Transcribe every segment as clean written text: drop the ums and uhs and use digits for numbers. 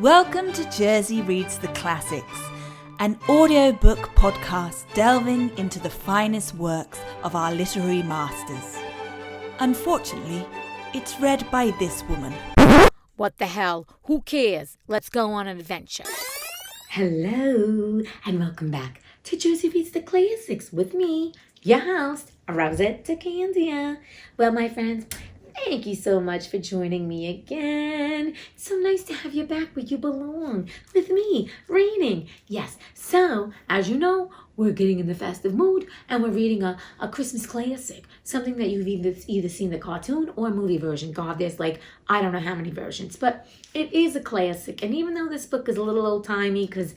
Welcome to Jersey Reads the Classics, an audiobook podcast delving into the finest works of our literary masters. Unfortunately, it's read by this woman. What the hell? Who cares? Let's go on an adventure. Hello, and welcome back to Jersey Reads the Classics with me, your host, Rosetta Candia. Well, my friends, thank you so much for joining me again. It's so nice to have you back where you belong, with me, reading. Yes, so, as you know, we're getting in the festive mood, and we're reading a Christmas classic, something that you've either seen the cartoon or movie version. God, there's I don't know how many versions, but it is a classic. And even though this book is a little old-timey, because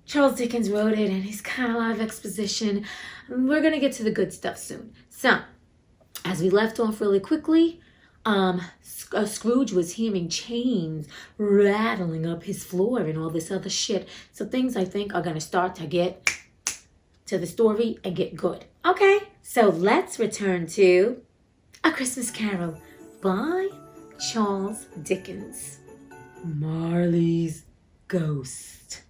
Charles Dickens wrote it, and he's got a lot of exposition, we're going to get to the good stuff soon. So, as we left off really quickly, Scrooge was hearing chains rattling up his floor and all this other shit. So things I think are going to start to get to the story and get good. Okay, so let's return to A Christmas Carol by Charles Dickens. Marley's Ghost.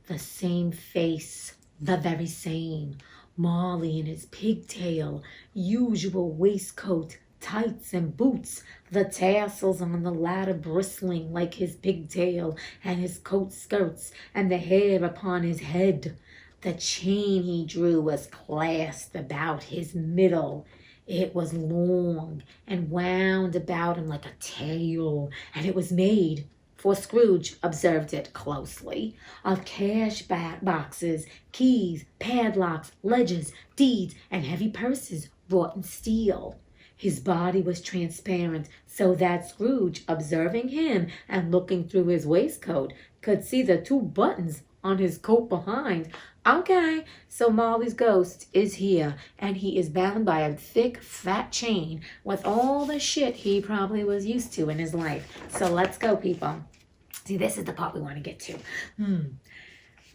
The same face, the very same. Marley in his pigtail, usual waistcoat, tights and boots, the tassels on the latter bristling like his pigtail and his coat skirts, and the hair upon his head. The chain he drew was clasped about his middle. It was long and wound about him like a tail, and it was made, for Scrooge observed it closely, of cash boxes, keys, padlocks, ledgers, deeds, and heavy purses wrought in steel. His body was transparent, so that Scrooge, observing him and looking through his waistcoat, could see the two buttons on his coat behind. Okay, so Marley's ghost is here, and he is bound by a thick, fat chain with all the shit he probably was used to in his life. So let's go, people. See, this is the part we want to get to.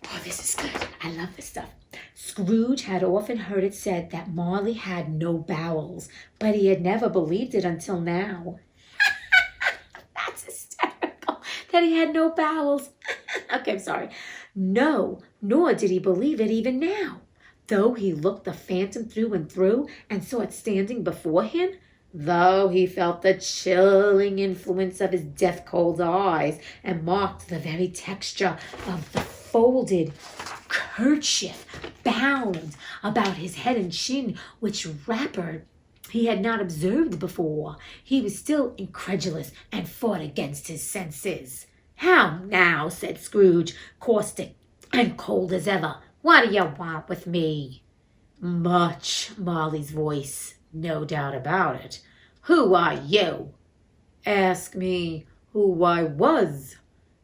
Oh, this is good. I love this stuff. Scrooge had often heard it said that Marley had no bowels, but he had never believed it until now. That's hysterical, that he had no bowels. Okay, I'm sorry. No, nor did he believe it even now. Though he looked the phantom through and through and saw it standing before him, though he felt the chilling influence of his death-cold eyes and marked the very texture of the folded kerchief bound about his head and chin, which wrapper he had not observed before, he was still incredulous and fought against his senses. "How now," said Scrooge, caustic and cold as ever. "What do you want with me?" "Much," Marley's voice. "No doubt about it. Who are you?" "Ask me who I was."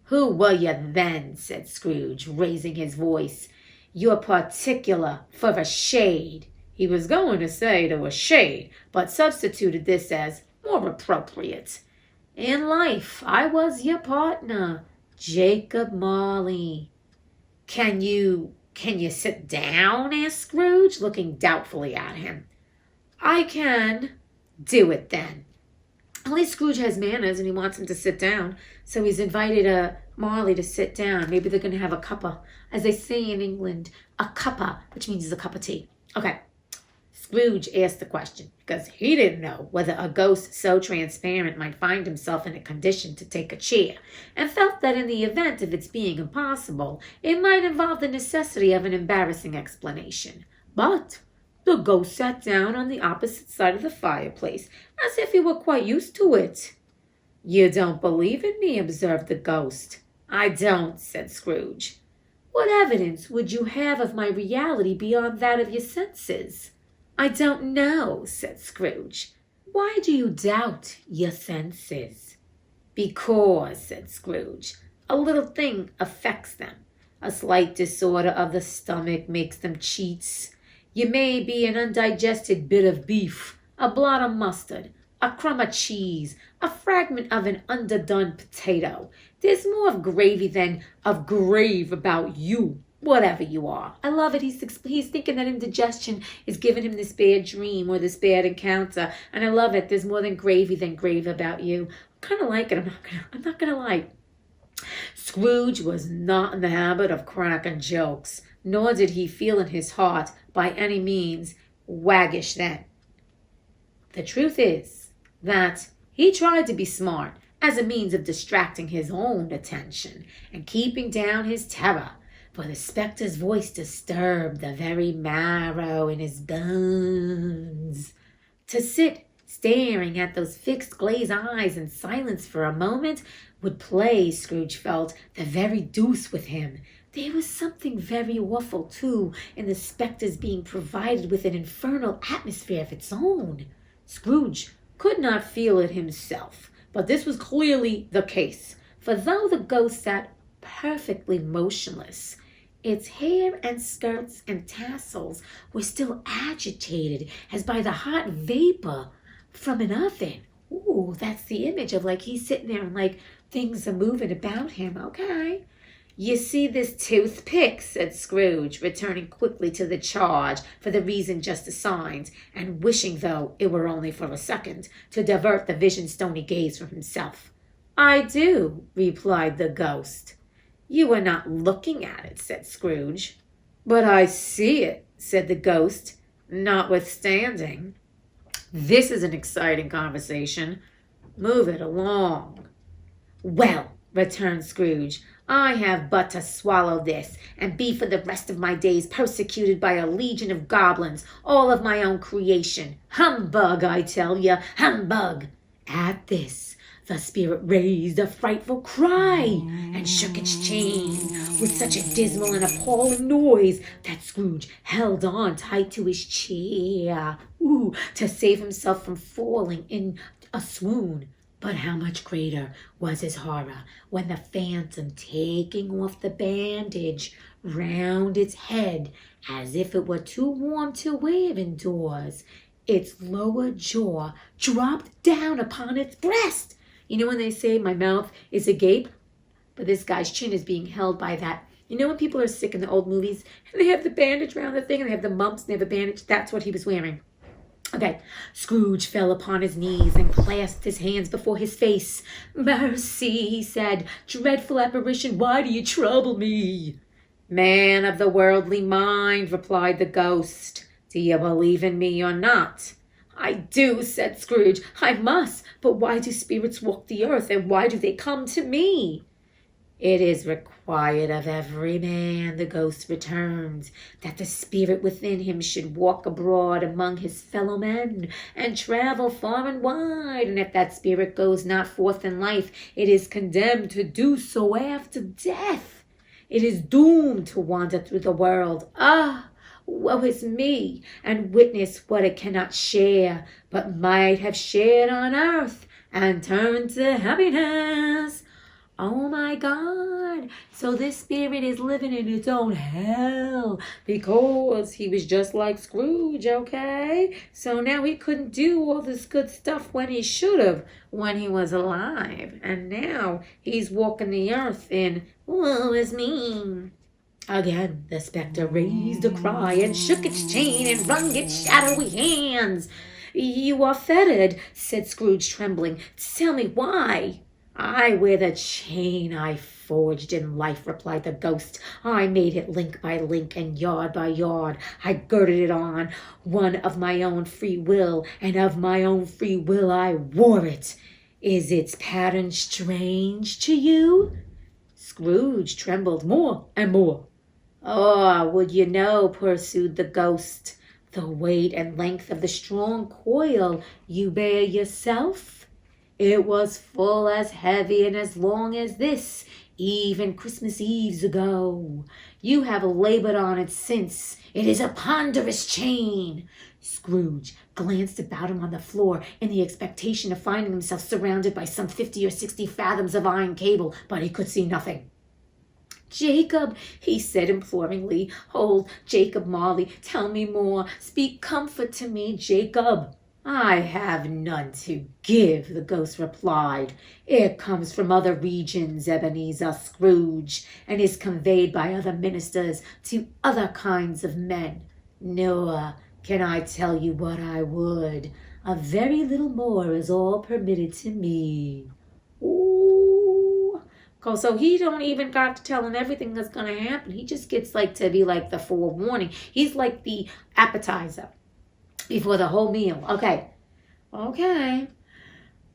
"Who were you then?" said Scrooge, raising his voice. "You're particular for a shade." He was going to say to a shade, but substituted this as more appropriate. "In life, I was your partner, Jacob Marley." Can you sit down?" asked Scrooge, looking doubtfully at him. "I can." "Do it then." At least Scrooge has manners and he wants him to sit down. So he's invited Marley to sit down. Maybe they're going to have a cuppa. As they say in England, a cuppa, which means it's a cup of tea. Okay. Scrooge asked the question because he didn't know whether a ghost so transparent might find himself in a condition to take a chair, and felt that in the event of its being impossible, it might involve the necessity of an embarrassing explanation. But the ghost sat down on the opposite side of the fireplace, as if he were quite used to it. "You don't believe in me," observed the ghost. "I don't," said Scrooge. "What evidence would you have of my reality beyond that of your senses?" "I don't know," said Scrooge. "Why do you doubt your senses?" "Because," said Scrooge, "a little thing affects them. A slight disorder of the stomach makes them cheats. You may be an undigested bit of beef, a blot of mustard, a crumb of cheese, a fragment of an underdone potato. There's more of gravy than of grave about you, whatever you are." I love it. He's thinking that indigestion is giving him this bad dream or this bad encounter. And I love it. There's more than grave about you. I kind of like it. I'm not gonna lie. Scrooge was not in the habit of cracking jokes, nor did he feel in his heart by any means waggish then. The truth is that he tried to be smart as a means of distracting his own attention and keeping down his terror, for the spectre's voice disturbed the very marrow in his bones. To sit staring at those fixed glazed eyes in silence for a moment would play, Scrooge felt, the very deuce with him. There was something very awful, too, in the spectre's being provided with an infernal atmosphere of its own. Scrooge could not feel it himself, but this was clearly the case, for though the ghost sat perfectly motionless, its hair and skirts and tassels were still agitated as by the hot vapor from an oven. Ooh, that's the image of like he's sitting there and like things are moving about him. Okay. You see this toothpick, said Scrooge, returning quickly to the charge for the reason just assigned, and wishing, though it were only for a second, to divert the vision's stony gaze from himself. I do, replied the ghost. You are not looking at it, said Scrooge. But I see it, said the ghost, notwithstanding. This is an exciting conversation. Move it along. Well, returned Scrooge, I have but to swallow this, and be for the rest of my days persecuted by a legion of goblins, all of my own creation. Humbug, I tell you, humbug. At this, the spirit raised a frightful cry and shook its chain with such a dismal and appalling noise that Scrooge held on tight to his chair, to save himself from falling in a swoon. But how much greater was his horror when the phantom, taking off the bandage round its head as if it were too warm to wear indoors, its lower jaw dropped down upon its breast. You know when they say my mouth is agape? But this guy's chin is being held by that. You know when people are sick in the old movies and they have the bandage around the thing and they have the mumps and they have a bandage? That's what he was wearing. Okay, Scrooge fell upon his knees and clasped his hands before his face. Mercy, he said, dreadful apparition, why do you trouble me? Man of the worldly mind, replied the ghost, do you believe in me or not? I do, said Scrooge, I must, but why do spirits walk the earth, and why do they come to me? It is required of every man, the ghost returned, that the spirit within him should walk abroad among his fellow men, and travel far and wide, and if that spirit goes not forth in life, it is condemned to do so after death. It is doomed to wander through the world. Ah! Woe is me, and witness what it cannot share, but might have shared on earth, and turned to happiness. Oh my God, so this spirit is living in its own hell because he was just like Scrooge, okay? So now he couldn't do all this good stuff when he should have, when he was alive. And now he's walking the earth in woe is me. Again, the spectre raised a cry and shook its chain and wrung its shadowy hands. You are fettered, said Scrooge, trembling. Tell me why. I wear the chain I forged in life, replied the ghost. I made it link by link and yard by yard. I girded it on, one of my own free will, and of my own free will I wore it. Is its pattern strange to you? Scrooge trembled more and more. Oh, would you know, pursued the ghost, the weight and length of the strong coil you bear yourself? It was full as heavy and as long as this, even Christmas Eves ago. You have labored on it since. It is a ponderous chain. Scrooge glanced about him on the floor in the expectation of finding himself surrounded by some 50 or 60 fathoms of iron cable, but he could see nothing. Jacob, he said imploringly, old Jacob Marley, tell me more. Speak comfort to me, Jacob. I have none to give, the ghost replied. It comes from other regions, Ebenezer Scrooge, and is conveyed by other ministers to other kinds of men. Nor can I tell you what I would. A very little more is all permitted to me. Ooh, So he don't even got to tell him everything that's going to happen. He just gets like to be like the forewarning. He's like the appetizer before the whole meal. Okay.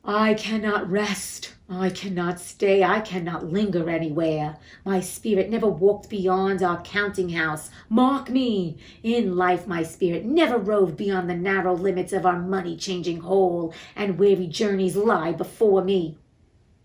I cannot rest. I cannot stay. I cannot linger anywhere. My spirit never walked beyond our counting house. Mark me. In life, my spirit never roved beyond the narrow limits of our money-changing hole, and weary journeys lie before me.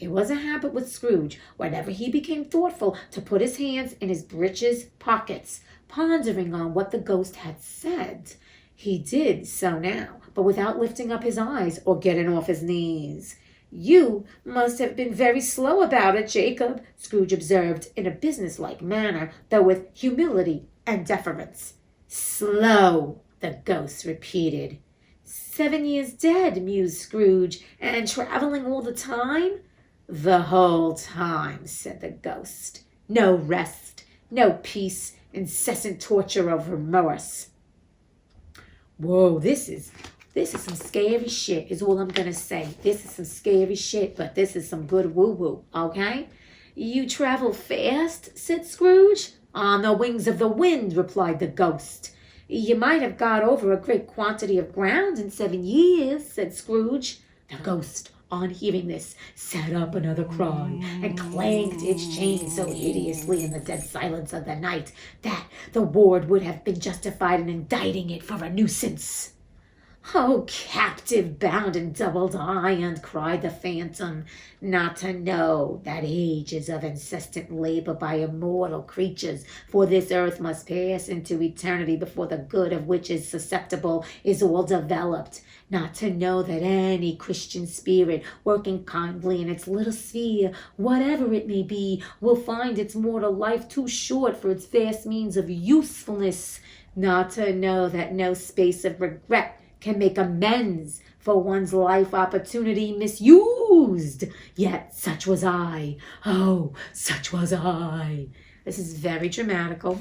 It was a habit with Scrooge, whenever he became thoughtful, to put his hands in his breeches pockets, pondering on what the ghost had said. He did so now, but without lifting up his eyes or getting off his knees. You must have been very slow about it, Jacob, Scrooge observed in a businesslike manner, though with humility and deference. Slow, the ghost repeated. 7 years dead, mused Scrooge, and traveling all the time? The whole time, said the ghost. No rest, no peace, incessant torture of remorse. Whoa, this is some scary shit, is all I'm going to say. This is some scary shit, but this is some good woo-woo, okay? You travel fast, said Scrooge. On the wings of the wind, replied the ghost. You might have got over a great quantity of ground in 7 years, said Scrooge. The ghost, on hearing this, set up another cry and clanged its chain so hideously in the dead silence of the night that the ward would have been justified in indicting it for a nuisance. Oh, captive bound in doubled iron, cried the phantom, not to know that ages of incessant labor by immortal creatures for this earth must pass into eternity before the good of which is susceptible is all developed, not to know that any Christian spirit working kindly in its little sphere, whatever it may be, will find its mortal life too short for its vast means of usefulness, not to know that no space of regret can make amends for one's life opportunity misused. Yet such was I. Oh, such was I. This is very dramatical.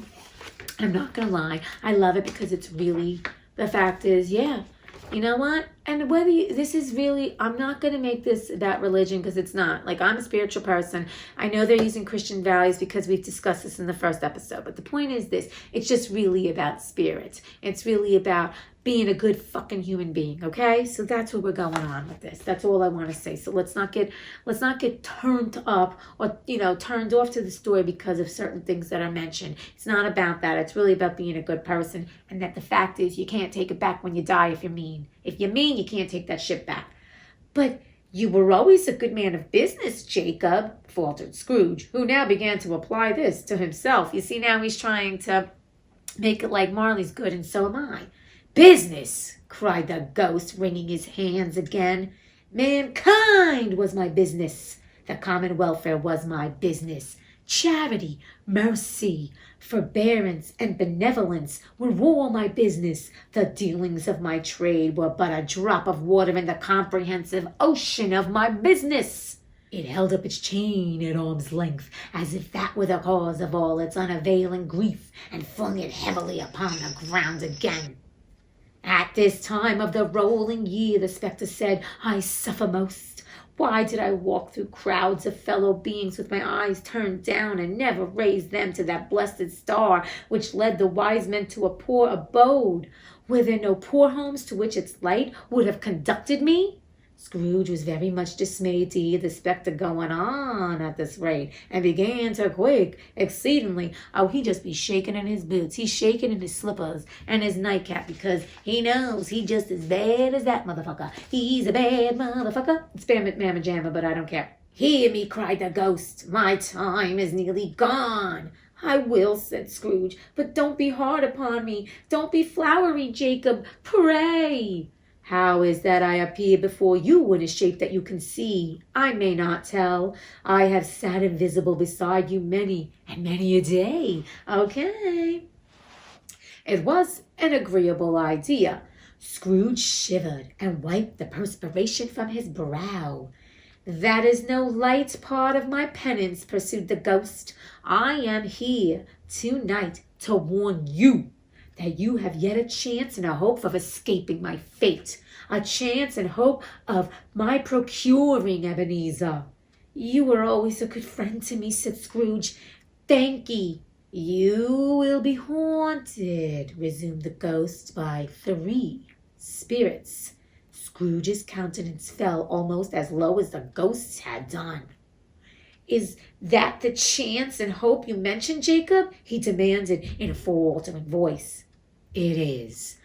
I'm not going to lie. I love it because it's really, the fact is, yeah, you know what? And whether this is really, I'm not going to make this about religion because it's not. Like, I'm a spiritual person. I know they're using Christian values because we've discussed this in the first episode. But the point is this. It's just really about spirit. It's really about being a good fucking human being, okay? So that's what we're going on with this. That's all I want to say. So let's not get turned up or, turned off to the story because of certain things that are mentioned. It's not about that. It's really about being a good person, and that the fact is you can't take it back when you die if you're mean. If you're mean, you can't take that shit back. But you were always a good man of business, Jacob, faltered Scrooge, who now began to apply this to himself. You see, now he's trying to make it like Marley's good, and so am I. Business, cried the ghost, wringing his hands again. Mankind was my business. The common welfare was my business. Charity, mercy, forbearance, and benevolence were all my business. The dealings of my trade were but a drop of water in the comprehensive ocean of my business. It held up its chain at arm's length, as if that were the cause of all its unavailing grief, and flung it heavily upon the ground again. At this time of the rolling year, the spectre said, I suffer most. Why did I walk through crowds of fellow beings with my eyes turned down and never raise them to that blessed star which led the wise men to a poor abode? Were there no poor homes to which its light would have conducted me? Scrooge was very much dismayed to hear the spectre going on at this rate, and began to quake exceedingly. Oh, he just be shaking in his boots. He's shaking in his slippers and his nightcap because he knows he just as bad as that motherfucker. He's a bad motherfucker. Spam it, mamma jamma, but I don't care. Hear me, cried the ghost. My time is nearly gone. I will, said Scrooge, but don't be hard upon me. Don't be flowery, Jacob. Pray. How is that I appear before you in a shape that you can see? I may not tell. I have sat invisible beside you many and many a day. Okay. It was an agreeable idea. Scrooge shivered and wiped the perspiration from his brow. That is no light part of my penance, pursued the ghost. I am here tonight to warn you that you have yet a chance and a hope of escaping my fate, a chance and hope of my procuring Ebenezer. You were always a good friend to me, said Scrooge. Thankee. You will be haunted, resumed the ghost, by 3 spirits. Scrooge's countenance fell almost as low as the ghost's had done. Is that the chance and hope you mentioned, Jacob? He demanded in a faltering voice. It is.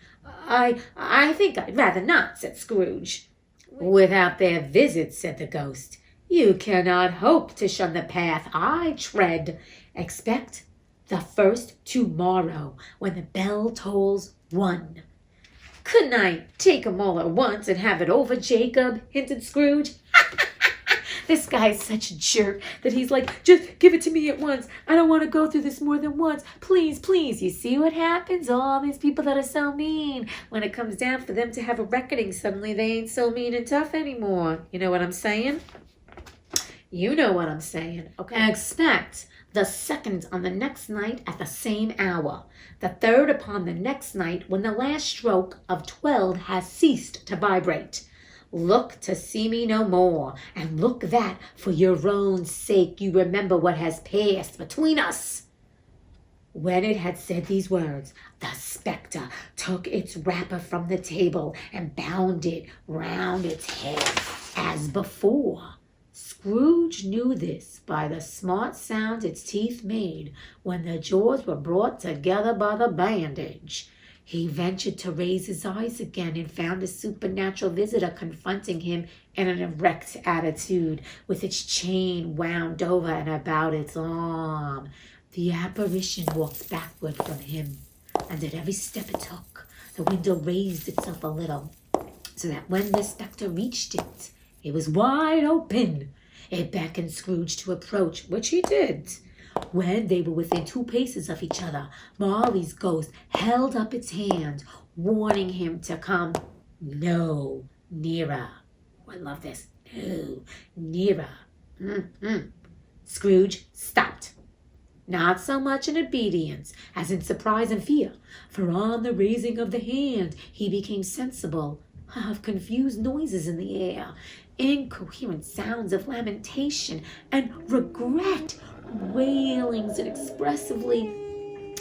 I think I'd rather not, said Scrooge. Without their visit, said the ghost, you cannot hope to shun the path I tread. Expect the first tomorrow, when the bell tolls 1. Couldn't I take 'em all at once and have it over, Jacob? Hinted Scrooge. This guy's such a jerk that he's like, just give it to me at once. I don't want to go through this more than once. Please, please. You see what happens? All these people that are so mean. When it comes down for them to have a reckoning, suddenly they ain't so mean and tough anymore. You know what I'm saying? You know what I'm saying. Okay. Expect the 2nd on the next night at the same hour. The 3rd upon the next night when the last stroke of 12 has ceased to vibrate. Look to see me no more, and look that for your own sake you remember what has passed between us. When it had said these words, the spectre took its wrapper from the table and bound it round its head as before. Scrooge knew this by the smart sound its teeth made when the jaws were brought together by the bandage. He ventured to raise his eyes again and found a supernatural visitor confronting him in an erect attitude, with its chain wound over and about its arm. The apparition walked backward from him, and at every step it took, the window raised itself a little, so that when the spectre reached it, it was wide open. It beckoned Scrooge to approach, which he did. When they were within 2 paces of each other, Marley's ghost held up its hand, warning him to come no nearer. Oh, I love this. No nearer. Scrooge stopped. Not so much in obedience as in surprise and fear, for on the raising of the hand he became sensible of confused noises in the air, incoherent sounds of lamentation and regret, wailings inexpressively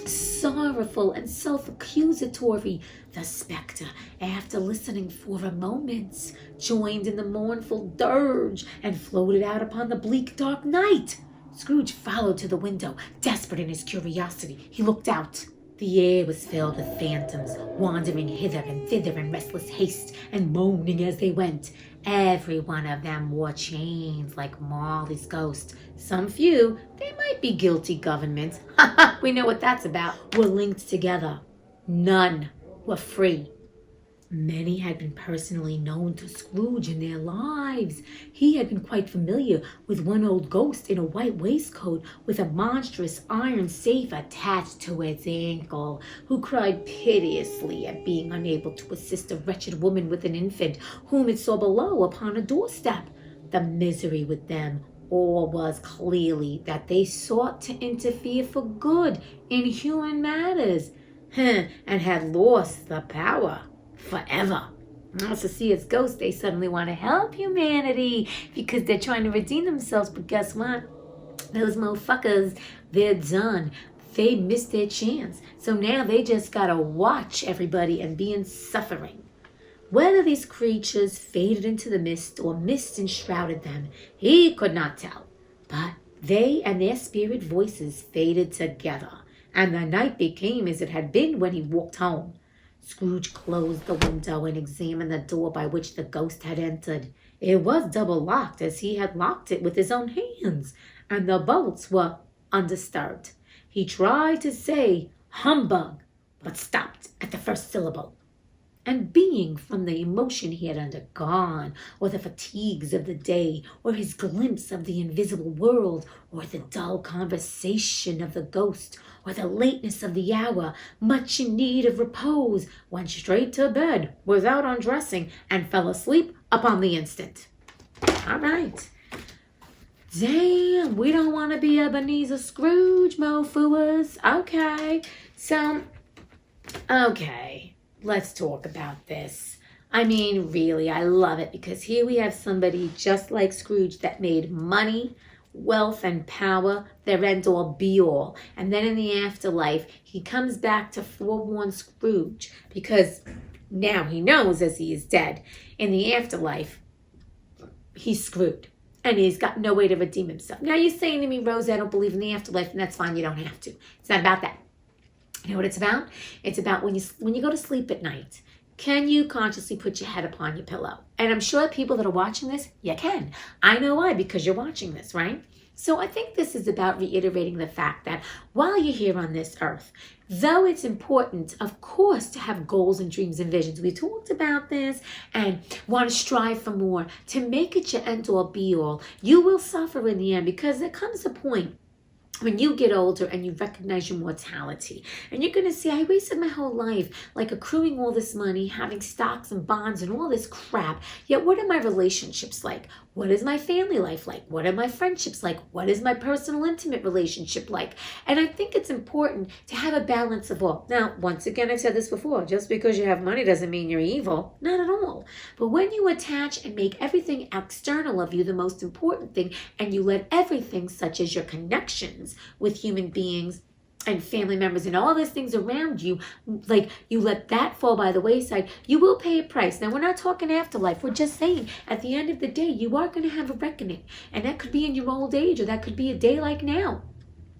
sorrowful and self-accusatory. The spectre, after listening for a moment, joined in the mournful dirge and floated out upon the bleak dark night. Scrooge followed to the window, desperate in his curiosity. He looked out. The air was filled with phantoms, wandering hither and thither in restless haste, and moaning as they went. Every one of them wore chains like Marley's ghost. Some few, they might be guilty governments, we know what that's about, were linked together. None were free. Many had been personally known to Scrooge in their lives. He had been quite familiar with one old ghost in a white waistcoat with a monstrous iron safe attached to its ankle, who cried piteously at being unable to assist a wretched woman with an infant whom it saw below upon a doorstep. The misery with them all was clearly that they sought to interfere for good in human matters, and had lost the power forever. To see its ghost, they suddenly want to help humanity because they're trying to redeem themselves. But guess what? Those motherfuckers, they're done. They missed their chance. So now they just gotta watch everybody and be in suffering. Whether these creatures faded into the mist or mist enshrouded them, he could not tell. But they and their spirit voices faded together, and the night became as it had been when he walked home. Scrooge closed the window and examined the door by which the ghost had entered. It was double locked as he had locked it with his own hands, and the bolts were undisturbed. He tried to say humbug, but stopped at the first syllable. And being from the emotion he had undergone, or the fatigues of the day, or his glimpse of the invisible world, or the dull conversation of the ghost, or the lateness of the hour, much in need of repose, went straight to bed without undressing, and fell asleep upon the instant. All right. Damn, we don't want to be Ebenezer Scrooge, mofooers. Okay, so, okay. Let's talk about this. I mean, really, I love it because here we have somebody just like Scrooge that made money, wealth, and power their end all be all. And then in the afterlife, he comes back to forewarn Scrooge because now he knows as he is dead. In the afterlife, he's screwed and he's got no way to redeem himself. Now you're saying to me, Rose, I don't believe in the afterlife, and that's fine. You don't have to. It's not about that. You know what it's about? It's about when you go to sleep at night. Can you consciously put your head upon your pillow? And I'm sure people that are watching this, you can. I know why, because you're watching this, right? So I think this is about reiterating the fact that while you're here on this earth, though it's important, of course, to have goals and dreams and visions. We talked about this and want to strive for more. To make it your end all be all, you will suffer in the end because there comes a point when you get older and you recognize your mortality and you're going to see, I wasted my whole life like accruing all this money, having stocks and bonds and all this crap. Yet what are my relationships like? What is my family life like? What are my friendships like? What is my personal intimate relationship like? And I think it's important to have a balance of all. Now, once again, I've said this before, just because you have money doesn't mean you're evil. Not at all. But when you attach and make everything external of you the most important thing, and you let everything such as your connections with human beings and family members and all those things around you, like you let that fall by the wayside, you will pay a price. Now, we're not talking afterlife. We're just saying at the end of the day, you are going to have a reckoning. And that could be in your old age, or that could be a day like now,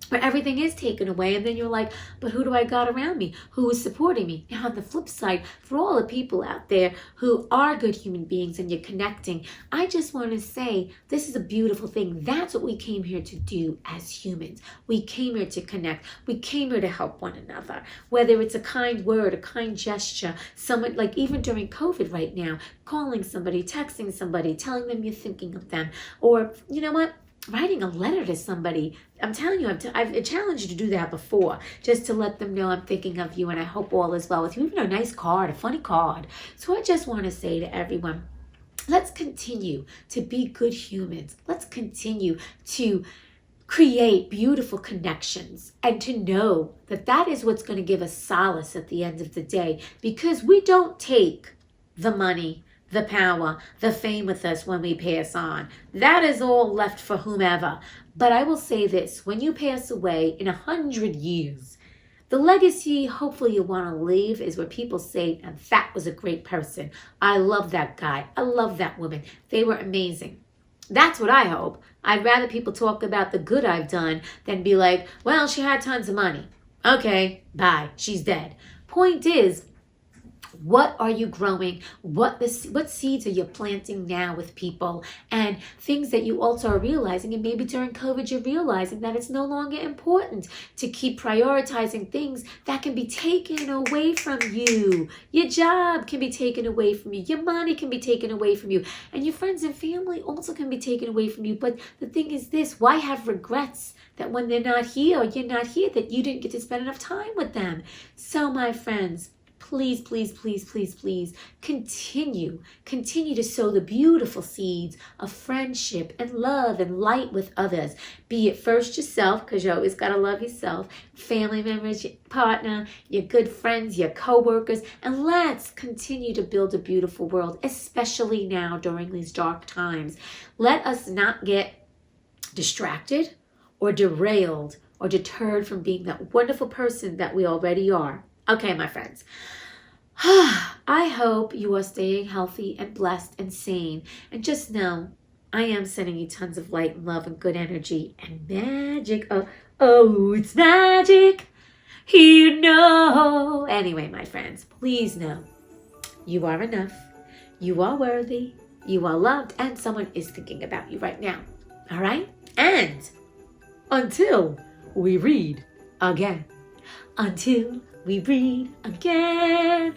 where everything is taken away, and then you're like, but who do I got around me? Who is supporting me? Now, on the flip side, for all the people out there who are good human beings and you're connecting, I just want to say this is a beautiful thing. That's what we came here to do as humans. We came here to connect. We came here to help one another, whether it's a kind word, a kind gesture, someone, like even during COVID right now, calling somebody, texting somebody, telling them you're thinking of them, or you know what? Writing a letter to somebody. I'm telling you, I've challenged you to do that before, just to let them know I'm thinking of you and I hope all is well with you. Even a nice card, a funny card. So I just want to say to everyone, let's continue to be good humans. Let's continue to create beautiful connections and to know that that is what's going to give us solace at the end of the day, because we don't take the money, the power, the fame with us when we pass on. That is all left for whomever. But I will say this, when you pass away in 100 years, the legacy hopefully you want to leave is where people say, and that was a great person. I love that guy. I love that woman. They were amazing. That's what I hope. I'd rather people talk about the good I've done than be like, well, she had tons of money. Okay, bye. She's dead. Point is, what are you growing? What seeds are you planting now with people? And things that you also are realizing, and maybe during COVID you're realizing that it's no longer important to keep prioritizing things that can be taken away from you. Your job can be taken away from you. Your money can be taken away from you. And your friends and family also can be taken away from you. But the thing is this, why have regrets that when they're not here or you're not here that you didn't get to spend enough time with them? So my friends, please, please, please, please, please continue to sow the beautiful seeds of friendship and love and light with others. Be it first yourself, because you always got to love yourself, family members, your partner, your good friends, your co-workers, and let's continue to build a beautiful world, especially now during these dark times. Let us not get distracted or derailed or deterred from being that wonderful person that we already are. Okay, my friends, I hope you are staying healthy and blessed and sane. And just know, I am sending you tons of light and love and good energy and magic. Oh, it's magic. You know. Anyway, my friends, please know you are enough. You are worthy. You are loved. And someone is thinking about you right now. All right? And until we read again. Until we read again.